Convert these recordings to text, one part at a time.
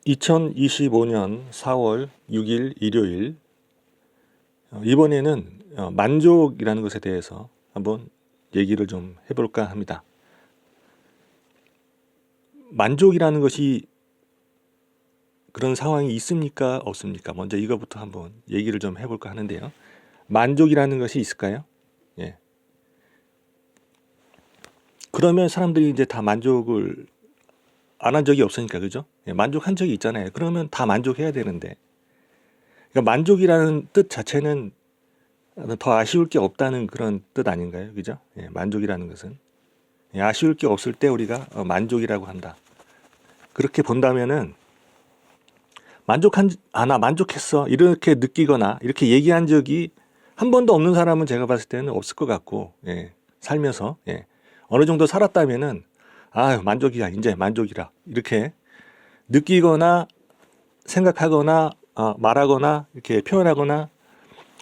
2025년 4월 6일 일요일, 이번에는 만족이라는 것에 대해서 한번 얘기를 좀 해볼까 합니다. 만족이라는 것이 그런 상황이 있습니까? 없습니까? 먼저 이거부터 한번 얘기를 좀 해볼까 하는데요. 만족이라는 것이 있을까요? 예. 그러면 사람들이 이제 다 만족을 안 한 적이 없으니까, 그죠? 예, 만족한 적이 있잖아요. 그러면 다 만족해야 되는데. 그러니까 만족이라는 뜻 자체는 더 아쉬울 게 없다는 그런 뜻 아닌가요? 그죠? 예, 만족이라는 것은. 예, 아쉬울 게 없을 때 우리가 만족이라고 한다. 그렇게 본다면은 나 만족했어. 이렇게 느끼거나 이렇게 얘기한 적이 한 번도 없는 사람은 제가 봤을 때는 없을 것 같고, 예, 살면서, 예, 어느 정도 살았다면은, 만족이야. 이제 만족이라. 이렇게 느끼거나 생각하거나, 말하거나, 이렇게 표현하거나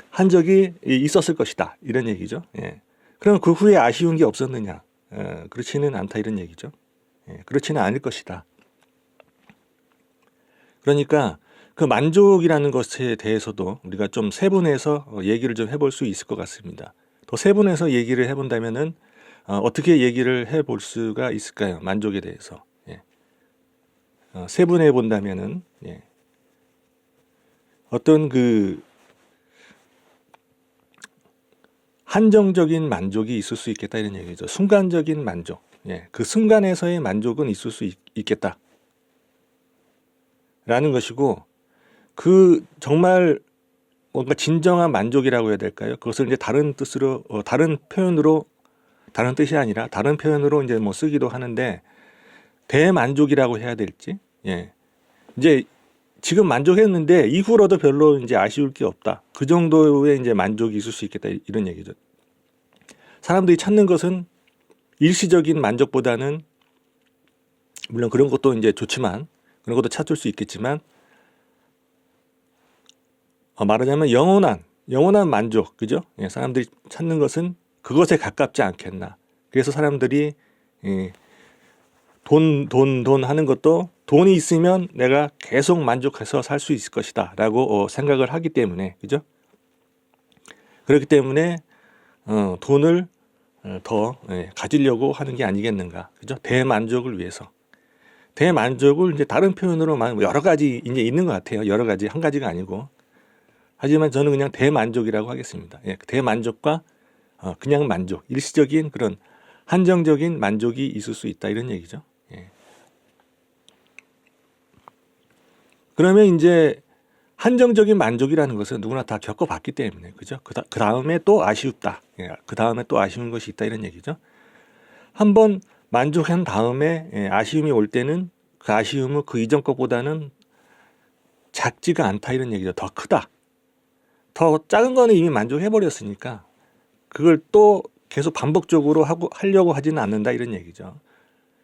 한 적이 있었을 것이다. 이런 얘기죠. 예. 그럼 그 후에 아쉬운 게 없었느냐? 그렇지는 않다. 이런 얘기죠. 예, 그렇지는 않을 것이다. 그러니까 그 만족이라는 것에 대해서도 우리가 좀 세분해서 얘기를 좀 해볼 수 있을 것 같습니다. 더 세분해서 얘기를 해본다면은 어떻게 얘기를 해볼 수가 있을까요? 만족에 대해서. 예. 세분해 본다면은, 예, 어떤 그 한정적인 만족이 있을 수 있겠다 이런 얘기죠. 순간적인 만족. 예, 그 순간에서의 만족은 있을 수 있겠다. 라는 것이고, 그 정말 뭔가 진정한 만족이라고 해야 될까요? 그것을 이제 다른 뜻으로, 다른 표현으로, 다른 뜻이 아니라 다른 표현으로 이제 뭐 쓰기도 하는데, 대만족이라고 해야 될지, 예. 이제 지금 만족했는데 이후로도 별로 이제 아쉬울 게 없다. 그 정도의 이제 만족이 있을 수 있겠다. 이런 얘기죠. 사람들이 찾는 것은 일시적인 만족보다는, 물론 그런 것도 이제 좋지만, 그런 것도 찾을 수 있겠지만, 말하자면 영원한 만족, 그죠? 예, 사람들이 찾는 것은 그것에 가깝지 않겠나. 그래서 사람들이, 예, 돈 하는 것도 돈이 있으면 내가 계속 만족해서 살 수 있을 것이다. 라고 생각을 하기 때문에, 그죠? 그렇기 때문에, 돈을 더 가지려고 하는 게 아니겠는가. 그죠? 대만족을 위해서. 대만족을 이제 다른 표현으로 여러 가지 이제 있는 것 같아요. 여러 가지, 한 가지가 아니고. 하지만 저는 그냥 대만족이라고 하겠습니다. 예, 대만족과 그냥 만족, 일시적인 그런 한정적인 만족이 있을 수 있다 이런 얘기죠. 예. 그러면 이제 한정적인 만족이라는 것은 누구나 다 겪어봤기 때문에, 그죠? 그 다음에 또 아쉽다. 예, 그 다음에 또 아쉬운 것이 있다 이런 얘기죠. 한번 만족한 다음에 아쉬움이 올 때는 그 아쉬움은 그 이전 것보다는 작지가 않다 이런 얘기죠. 더 크다. 더 작은 거는 이미 만족해버렸으니까 그걸 또 계속 반복적으로 하려고 하지는 않는다 이런 얘기죠.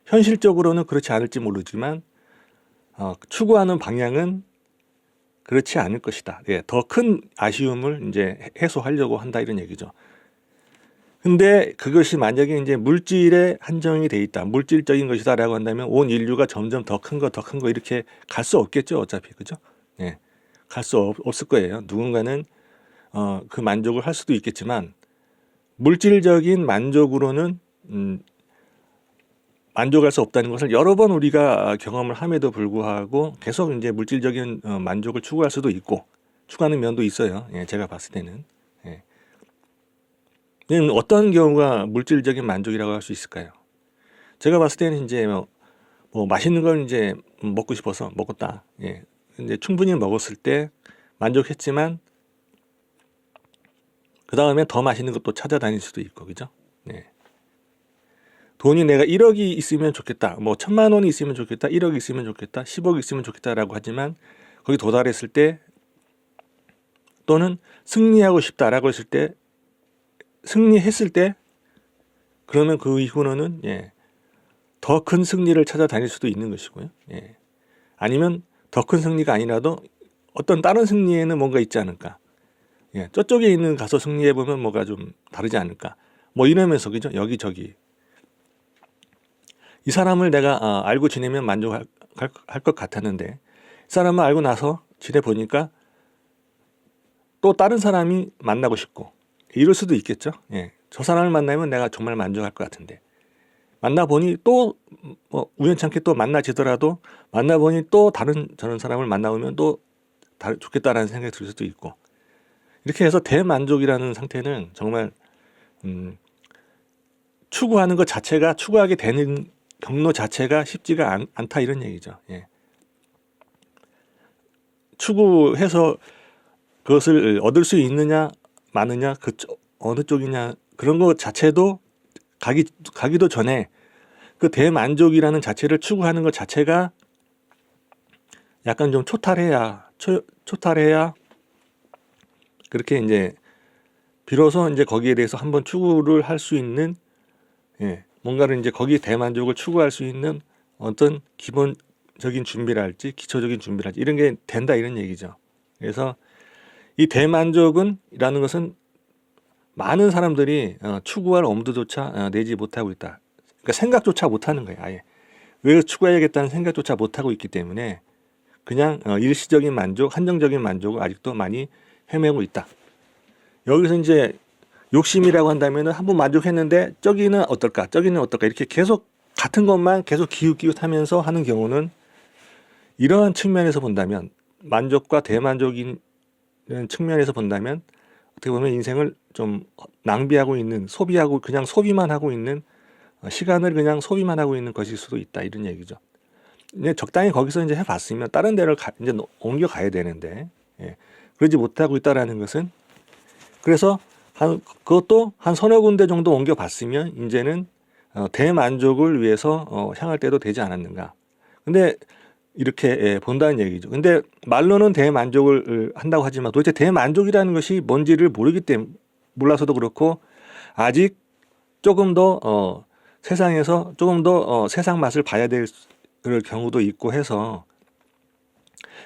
현실적으로는 그렇지 않을지 모르지만 추구하는 방향은 그렇지 않을 것이다. 예, 더 큰 아쉬움을 이제 해소하려고 한다 이런 얘기죠. 근데 그것이 만약에 이제 물질에 한정이 돼 있다, 물질적인 것이다라고 한다면 온 인류가 점점 더 큰 거 이렇게 갈 수 없겠죠, 어차피. 그죠? 예, 갈 수 없을 거예요. 누군가는 그 만족을 할 수도 있겠지만 물질적인 만족으로는 만족할 수 없다는 것을 여러 번 우리가 경험을 함에도 불구하고 계속 이제 물질적인 만족을 추구할 수도 있고 추구하는 면도 있어요. 예, 제가 봤을 때는. 예. 어떤 경우가 물질적인 만족이라고 할 수 있을까요? 제가 봤을 때는 이제 뭐 맛있는 걸 이제 먹고 싶어서 먹었다. 예. 근데 충분히 먹었을 때 만족했지만 그 다음에 더 맛있는 것도 찾아다닐 수도 있고, 그죠? 네. 돈이 내가 1억이 있으면 좋겠다. 뭐 1,000만 원이 있으면 좋겠다. 1억 있으면 좋겠다. 10억 있으면 좋겠다라고 하지만 거기 도달했을 때 또는 승리하고 싶다라고 했을 때 승리했을 때 그러면 그 이후로는 더 큰 승리를 찾아다닐 수도 있는 것이고요. 예. 아니면 더 큰 승리가 아니라도 어떤 다른 승리에는 뭔가 있지 않을까. 예. 저쪽에 있는 가서 승리해보면 뭐가 좀 다르지 않을까. 뭐 이러면서, 그죠? 여기저기. 이 사람을 내가 알고 지내면 만족할 것 같았는데 사람을 알고 나서 지내 보니까 또 다른 사람이 만나고 싶고 이럴 수도 있겠죠. 예. 저 사람을 만나면 내가 정말 만족할 것 같은데 만나보니 또 뭐 우연찮게 또 만나지더라도 만나보니 또 다른 저런 사람을 만나보면 또 좋겠다라는 생각이 들 수도 있고 이렇게 해서 대만족이라는 상태는 정말 추구하는 것 자체가 추구하게 되는 경로 자체가 쉽지가 않다 이런 얘기죠. 예. 추구해서 그것을 얻을 수 있느냐 마느냐 어느 쪽이냐 그런 것 자체도 가기도 전에 그 대만족이라는 자체를 추구하는 것 자체가 약간 좀 초탈해야 그렇게 이제 비로소 이제 거기에 대해서 한번 추구를 할 수 있는 뭔가를 이제 거기 대만족을 추구할 수 있는 어떤 기본적인 준비랄지 기초적인 준비랄지 이런 게 된다 이런 얘기죠. 그래서 이 대만족은이라는 것은 많은 사람들이 추구할 엄두조차 내지 못하고 있다. 그러니까 생각조차 못하는 거예요. 아예 왜 추구해야겠다는 생각조차 못하고 있기 때문에 그냥 일시적인 만족, 한정적인 만족을 아직도 많이 헤매고 있다. 여기서 이제 욕심이라고 한다면 한번 만족했는데 저기는 어떨까 이렇게 계속 같은 것만 계속 기웃기웃하면서 하는 경우는 이러한 측면에서 본다면 만족과 대만족인 측면에서 본다면 어떻게 보면 인생을 좀 낭비하고 있는 소비하고 그냥 소비만 하고 있는 시간을 그냥 소비만 하고 있는 것일 수도 있다 이런 얘기죠. 이제 적당히 거기서 이제 해봤으면 다른 데를 이제 옮겨 가야 되는데 그러지 못하고 있다라는 것은 그래서 그것도 한 서너 군데 정도 옮겨 봤으면 이제는 대만족을 위해서 향할 때도 되지 않았는가. 근데 이렇게 본다는 얘기죠. 근데 말로는 대만족을 한다고 하지만 도대체 대만족이라는 것이 뭔지를 몰라서도 그렇고 아직 조금 더 세상에서 조금 더 세상 맛을 봐야 될 경우도 있고 해서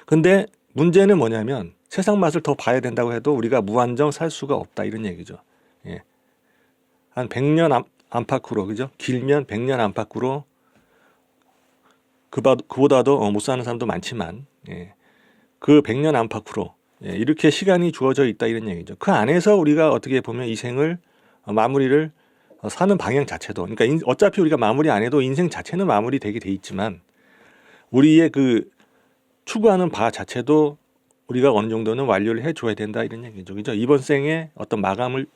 근데 문제는 뭐냐면 세상 맛을 더 봐야 된다고 해도 우리가 무한정 살 수가 없다 이런 얘기죠. 예. 한 100년 안팎으로 그죠? 길면 100년 안팎으로 그보다도 못 사는 사람도 많지만 그 100년 안팎으로 이렇게 시간이 주어져 있다 이런 얘기죠. 그 안에서 우리가 어떻게 보면 이 생을 마무리를 사는 방향 자체도 그러니까 어차피 우리가 마무리 안 해도 인생 자체는 마무리되게 돼 있지만 우리의 그 추구하는 바 자체도 우리가 어느 정도는 완료를 해줘야 된다 이런 얘기죠. 그죠? 이번 생에 어떤 마감을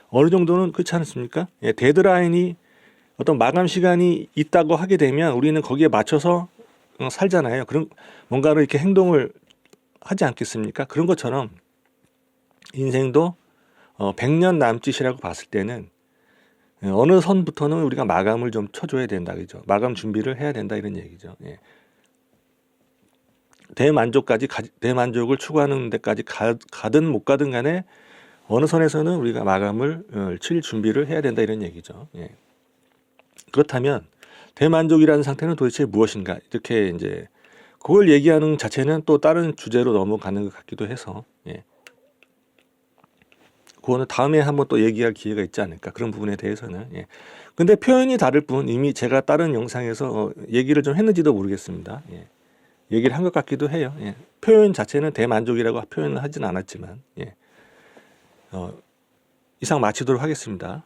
어느 정도는 그렇지 않습니까? 데드라인이 어떤 마감 시간이 있다고 하게 되면 우리는 거기에 맞춰서 살잖아요. 그런 뭔가를 이렇게 행동을 하지 않겠습니까? 그런 것처럼 인생도 100년 남짓이라고 봤을 때는 어느 선부터는 우리가 마감을 좀 쳐줘야 된다. 그죠? 마감 준비를 해야 된다 이런 얘기죠. 대만족을 추구하는 데까지 가든 못 가든 간에 어느 선에서는 우리가 마감을 칠 준비를 해야 된다 이런 얘기죠. 그렇다면 대만족이라는 상태는 도대체 무엇인가 이렇게 이제 그걸 얘기하는 자체는 또 다른 주제로 넘어가는 것 같기도 해서 그거는 다음에 한번 또 얘기할 기회가 있지 않을까 그런 부분에 대해서는 근데 표현이 다를 뿐 이미 제가 다른 영상에서 얘기를 좀 했는지도 모르겠습니다. 얘기를 한 것 같기도 해요. 표현 자체는 대만족이라고 표현을 하진 않았지만 이상 마치도록 하겠습니다.